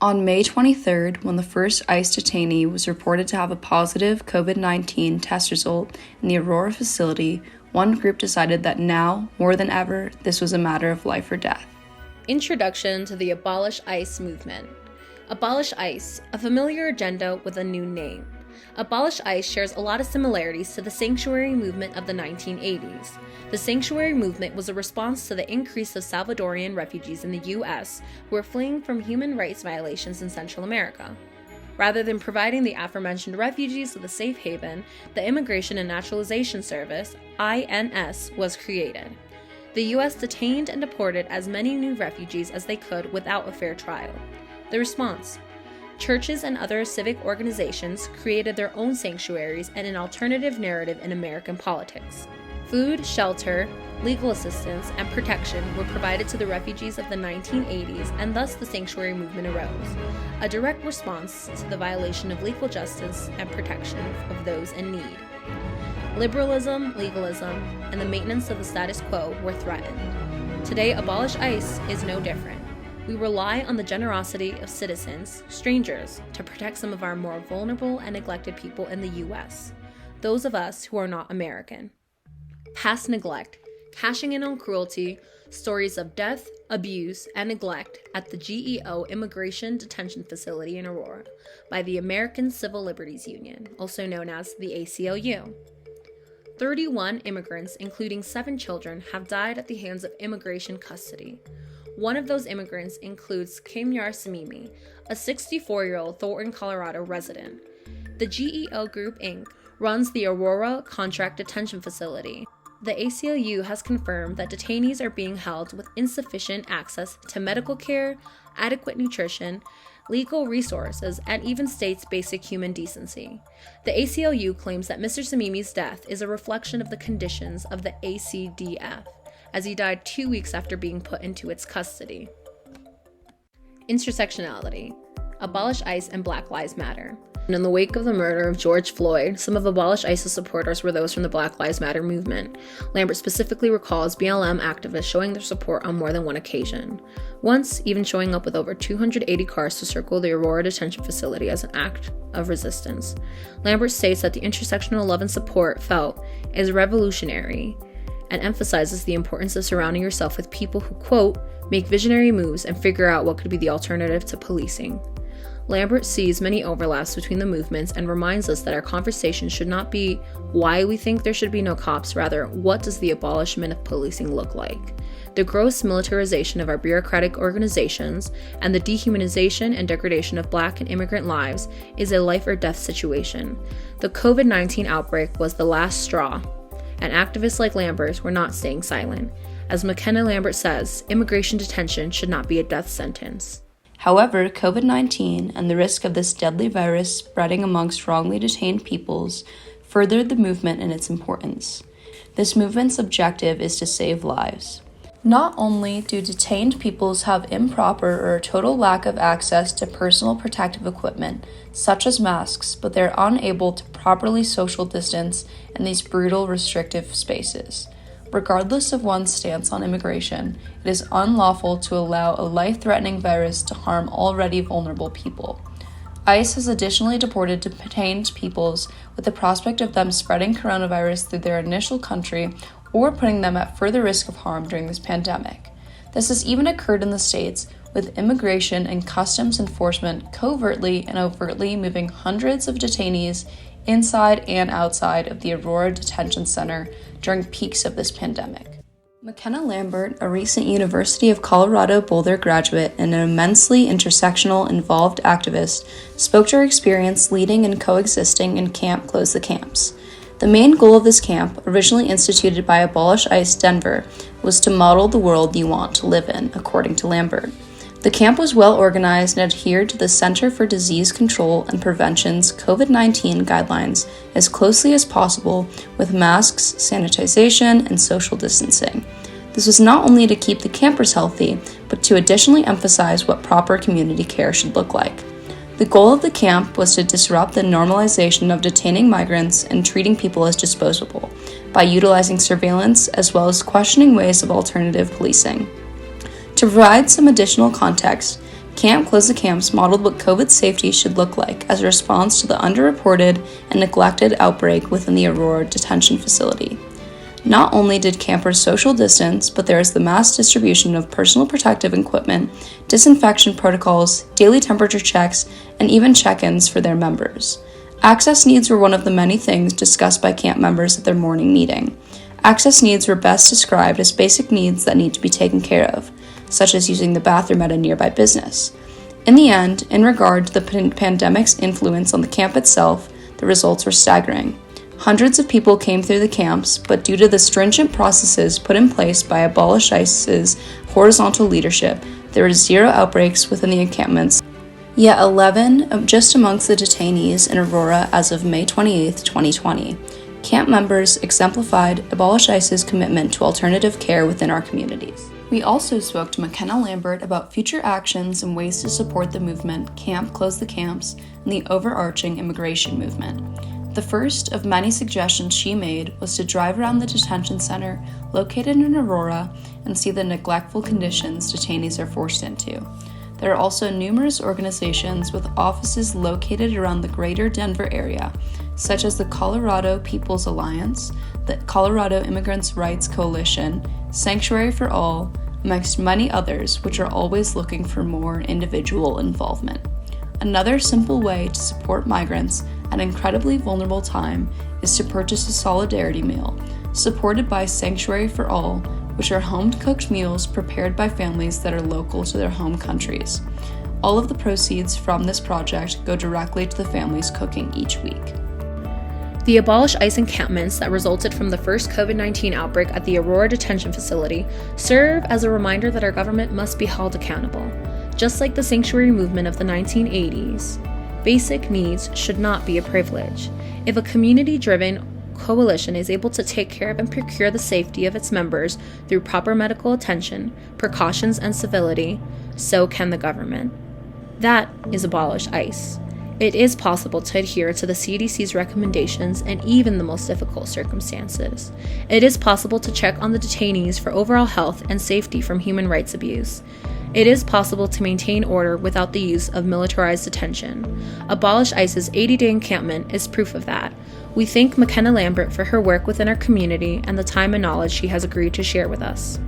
On May 23rd, when the first ICE detainee was reported to have a positive COVID-19 test result in the Aurora facility, one group decided that now, more than ever, this was a matter of life or death. Introduction to the Abolish ICE movement. Abolish ICE, a familiar agenda with a new name. Abolish ICE shares a lot of similarities to the sanctuary movement of the 1980s. The sanctuary movement was a response to the increase of Salvadorian refugees in the U.S. who were fleeing from human rights violations in Central America. Rather than providing the aforementioned refugees with a safe haven, the Immigration and Naturalization Service, INS, was created. The U.S. detained and deported as many new refugees as they could without a fair trial. The response: churches and other civic organizations created their own sanctuaries and an alternative narrative in American politics. Food, shelter, legal assistance, and protection were provided to the refugees of the 1980s, and thus the sanctuary movement arose, a direct response to the violation of legal justice and protection of those in need. Liberalism, legalism, and the maintenance of the status quo were threatened. Today, Abolish ICE is no different. We rely on the generosity of citizens, strangers, to protect some of our more vulnerable and neglected people in the U.S., those of us who are not American. Past neglect, cashing in on cruelty, stories of death, abuse, and neglect at the GEO Immigration Detention Facility in Aurora by the American Civil Liberties Union, also known as the ACLU. 31 immigrants, including 7 children, have died at the hands of immigration custody. One of those immigrants includes Kamyar Samimi, a 64-year-old Thornton, Colorado resident. The GEO Group, Inc. runs the Aurora Contract Detention Facility. The ACLU has confirmed that detainees are being held with insufficient access to medical care, adequate nutrition, legal resources, and even states basic human decency. The ACLU claims that Mr. Samimi's death is a reflection of the conditions of the ACDF, as he died 2 weeks after being put into its custody. Intersectionality. Abolish ICE and Black Lives Matter. In the wake of the murder of George Floyd, some of Abolish ICE's supporters were those from the Black Lives Matter movement. Lambert specifically recalls BLM activists showing their support on more than one occasion, once even showing up with over 280 cars to circle the Aurora detention facility as an act of resistance. Lambert states that the intersectional love and support felt is revolutionary and emphasizes the importance of surrounding yourself with people who, quote, make visionary moves and figure out what could be the alternative to policing. Lambert sees many overlaps between the movements and reminds us that our conversation should not be why we think there should be no cops, rather, what does the abolishment of policing look like? The gross militarization of our bureaucratic organizations and the dehumanization and degradation of Black and immigrant lives is a life or death situation. The COVID-19 outbreak was the last straw, and activists like Lambert were not staying silent. As McKenna Lambert says, immigration detention should not be a death sentence. However, COVID-19 and the risk of this deadly virus spreading amongst wrongly detained peoples furthered the movement in its importance. This movement's objective is to save lives. Not only do detained peoples have improper or a total lack of access to personal protective equipment, such as masks, but they are unable to properly social distance in these brutal, restrictive spaces. Regardless of one's stance on immigration, it is unlawful to allow a life-threatening virus to harm already vulnerable people. ICE has additionally deported detained peoples with the prospect of them spreading coronavirus through their initial country or putting them at further risk of harm during this pandemic. This has even occurred in the States, with immigration and customs enforcement covertly and overtly moving hundreds of detainees inside and outside of the Aurora Detention Center during peaks of this pandemic. McKenna Lambert, a recent University of Colorado Boulder graduate and an immensely intersectional, involved activist, spoke to her experience leading and coexisting in Camp Close the Camps. The main goal of this camp, originally instituted by Abolish ICE Denver, was to model the world you want to live in, according to Lambert. The camp was well organized and adhered to the Center for Disease Control and Prevention's COVID-19 guidelines as closely as possible, with masks, sanitization, and social distancing. This was not only to keep the campers healthy, but to additionally emphasize what proper community care should look like. The goal of the camp was to disrupt the normalization of detaining migrants and treating people as disposable by utilizing surveillance as well as questioning ways of alternative policing. To provide some additional context, Camp Close the Camps modeled what COVID safety should look like as a response to the underreported and neglected outbreak within the Aurora detention facility. Not only did campers social distance, but there is the mass distribution of personal protective equipment, disinfection protocols, daily temperature checks, and even check-ins for their members. Access needs were one of the many things discussed by camp members at their morning meeting. Access needs were best described as basic needs that need to be taken care of, such as using the bathroom at a nearby business. In the end, in regard to the pandemic's influence on the camp itself, the results were staggering. Hundreds of people came through the camps, but due to the stringent processes put in place by Abolish ICE's horizontal leadership, there were 0 outbreaks within the encampments, yet 11 just amongst the detainees in Aurora as of May 28, 2020. Camp members exemplified Abolish ICE's commitment to alternative care within our communities. We also spoke to McKenna Lambert about future actions and ways to support the movement Camp Close the Camps and the overarching immigration movement. The first of many suggestions she made was to drive around the detention center located in Aurora and see the neglectful conditions detainees are forced into. There are also numerous organizations with offices located around the greater Denver area, such as the Colorado People's Alliance, the Colorado Immigrants' Rights Coalition, Sanctuary for All, amongst many others, which are always looking for more individual involvement. Another simple way to support migrants at an incredibly vulnerable time is to purchase a solidarity meal, supported by Sanctuary for All, which are home-cooked meals prepared by families that are local to their home countries. All of the proceeds from this project go directly to the families cooking each week. The Abolish ICE encampments that resulted from the first COVID-19 outbreak at the Aurora detention facility serve as a reminder that our government must be held accountable. Just like the sanctuary movement of the 1980s, basic needs should not be a privilege. If a community-driven coalition is able to take care of and procure the safety of its members through proper medical attention, precautions, and civility, so can the government. That is Abolish ICE. It is possible to adhere to the CDC's recommendations in even the most difficult circumstances. It is possible to check on the detainees for overall health and safety from human rights abuse. It is possible to maintain order without the use of militarized detention. Abolish ICE's 80-day encampment is proof of that. We thank McKenna Lambert for her work within our community and the time and knowledge she has agreed to share with us.